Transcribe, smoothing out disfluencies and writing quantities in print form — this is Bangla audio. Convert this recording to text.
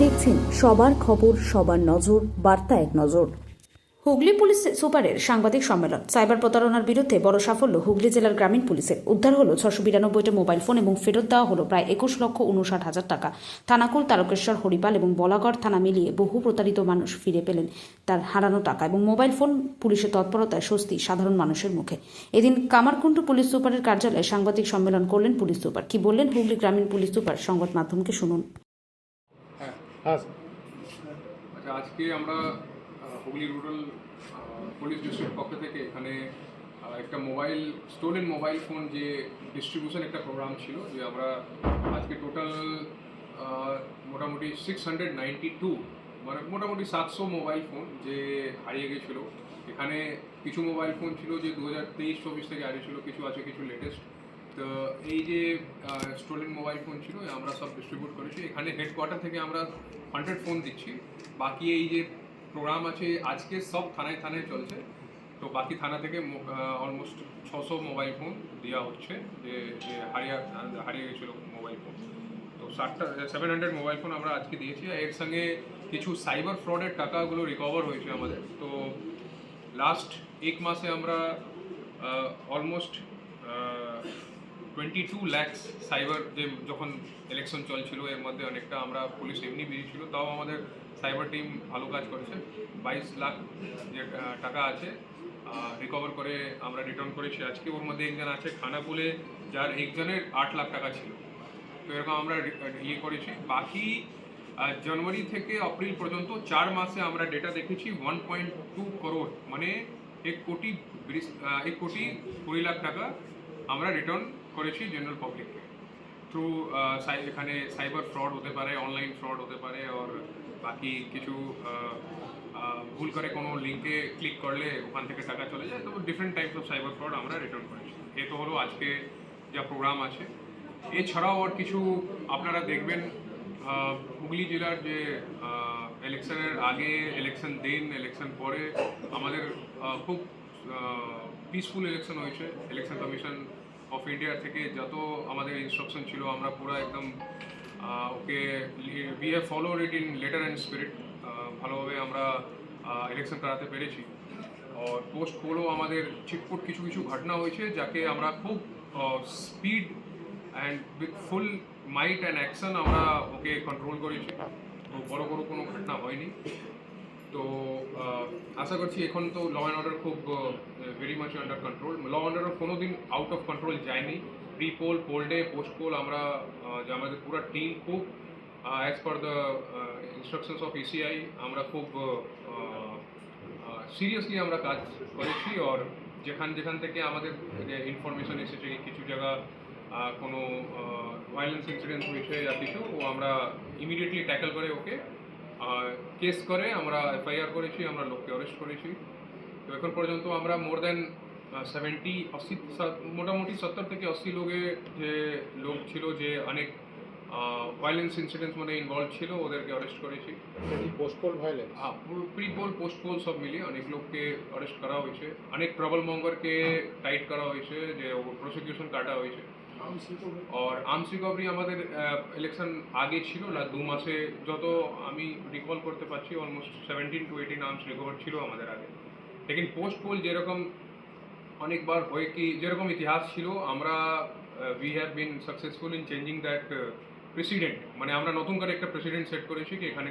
দেখছেন সবার খবর, সবার নজর, বার্তা এক নজর। হুগলি পুলিশ সুপারের সাংবাদিক সম্মেলন। সাইবার প্রতারণার বিরুদ্ধে বড় সাফল্য হুগলি জেলার গ্রামীণ পুলিশের। উদ্ধার হলো 692টি মোবাইল ফোন এবং ফেরত দেওয়া হলো প্রায় 21,59,000 টাকা। থানাকুল, তারকেশ্বর, হরিপাল এবং বলাগড় থানা মিলিয়ে বহু প্রতারিত মানুষ ফিরে পেলেন তার হারানো টাকা এবং মোবাইল ফোন। পুলিশের তৎপরতায় স্বস্তি সাধারণ মানুষের মুখে। এদিন কামারকুণ্ডু পুলিশ সুপারের কার্যালয়ে সাংবাদিক সম্মেলন করলেন পুলিশ সুপার। কি বললেন হুগলি গ্রামীণ পুলিশ সুপার, সংবাদ মাধ্যমকে শুনুন। আচ্ছা, আজকে আমরা হুগলি রুরাল পুলিশ ডিস্ট্রিক্ট পক্ষ থেকে এখানে একটা স্টোলেন মোবাইল ফোন যে ডিস্ট্রিবিউশন একটা প্রোগ্রাম ছিল, যে আমরা আজকে টোটাল মোটামুটি 692 মানে মোটামুটি 700 মোবাইল ফোন যে হারিয়ে গেছিলো। এখানে কিছু মোবাইল ফোন ছিল যে 2023-24 থেকে হারিয়েছিল, কিছু আছে কিছু লেটেস্ট। তো এই যে স্টোলেন মোবাইল ফোন ছিল আমরা সব ডিস্ট্রিবিউট করেছি। এখানে হেডকোয়ার্টার থেকে আমরা 100 ফোন দিচ্ছি। বাকি এই যে প্রোগ্রাম আছে আজকে সব থানায় থানায় চলছে, তো বাকি থানা থেকে অলমোস্ট 600 মোবাইল ফোন দেওয়া হচ্ছে যে হারিয়ে গেছিলো মোবাইল ফোন। তো 700 মোবাইল ফোন আমরা আজকে দিয়েছি। এর সঙ্গে কিছু সাইবার ফ্রডের টাকাগুলো রিকভার হয়েছে আমাদের। তো লাস্ট এক মাসে আমরা অলমোস্ট 22 লাখ সাইবার, যে যখন ইলেকশন চলছিল এর মধ্যে অনেকটা আমরা পুলিশ এমনি বেরিয়েছিল, তাও আমাদের সাইবার টিম ভালো কাজ করেছে। 22 লাখ যে টাকা আছে রিকভার করে আমরা রিটার্ন করেছি আজকে। ওর মধ্যে একজন আছে খানাকুলে, যার একজনের 8 লাখ টাকা ছিল। তো এরকম আমরা করেছি। বাকি জানুয়ারি থেকে এপ্রিল পর্যন্ত 4 মাসে আমরা ডেটা দেখেছি 1.2 করোড়, মানে 1 কোটি 20 লাখ টাকা আমরা রিটার্ন করেছি জেনারেল পাবলিককে থ্রু। এখানে সাইবার ফ্রড হতে পারে, অনলাইন ফ্রড হতে পারে, আর বাকি কিছু ভুল করে কোনো লিঙ্কে ক্লিক করলে ওখান থেকে টাকা চলে যায়। তো different types of cyber fraud আমরা রিটার্ন করেছি। এ তো হলো আজকে যা প্রোগ্রাম আছে। এছাড়াও আর কিছু আপনারা দেখবেন হুগলি জেলার যে ইলেকশনের আগে, ইলেকশন দিন, ইলেকশন পরে আমাদের খুব পিসফুল ইলেকশন হয়েছে। ইলেকশন কমিশন অফ ইন্ডিয়া থেকে যত আমাদের ইনস্ট্রাকশন ছিল আমরা পুরো একদম okay we have followed it in letter and spirit. ভালোভাবে আমরা ইলেকশন করাতে পেরেছি। আর পোস্ট পোলও আমাদের ছিটপুট কিছু কিছু ঘটনা হয়েছে, যাকে আমরা খুব speed and with full might and action আমরা ওকে কন্ট্রোল করেছি। তো বড় বড় কোনো ঘটনা হয়নি। তো আশা করছি এখন তো ল অ্যান্ড অর্ডার খুব very much under control. Law order কোনো দিন আউট অফ কন্ট্রোল যায়নি। Pre poll, poll day, post poll আমরা যে আমাদের পুরো টিম খুব as per the instructions of ECI আমরা খুব সিরিয়াসলি আমরা কাজ করেছি। আর যেখান থেকে আমাদের ইনফরমেশন এসেছে কিছু জায়গা কোনো ভায়োলেন্স ইনসিডেন্ট হয়েছে বা কিছু, ও আমরা ইমিডিয়েটলি ট্যাকল করে ওকে কেস করে আমরা এফআইআর করেছি, আমরা লোককে অ্যারেস্ট করেছি। তো এখন পর্যন্ত আমরা মোর দ্যান 70-80 মোটামুটি 70 থেকে 80 যে লোক ছিল যে অনেক ভায়োলেন্স ইনসিডেন্টস মানে ইনভলভ ছিল, ওদেরকে অ্যারেস্ট করেছি। Post poll violence, pre poll post poll সব মিলিয়ে অনেক লোককে অ্যারেস্ট করা হয়েছে। অনেক ট্রাবল মঙ্গারকে টাইট করা হয়েছে, যে প্রসিকিউশন কাটা হয়েছে। আর আর্মস রিকভারি আমাদের ইলেকশন আগে ছিল না 2 মাসে, যত আমি রিকল করতে পারছি অলমোস্ট 17 to 18 আর্মস রিকভার ছিল আমাদের আগে। লেকিন পোস্ট পোল যেরকম অনেকবার হয়ে কি যেরকম ইতিহাস ছিল, আমরা we have been successful in changing that president. মানে আমরা নতুন করে একটা প্রেসিডেন্ট সেট করেছি কি এখানে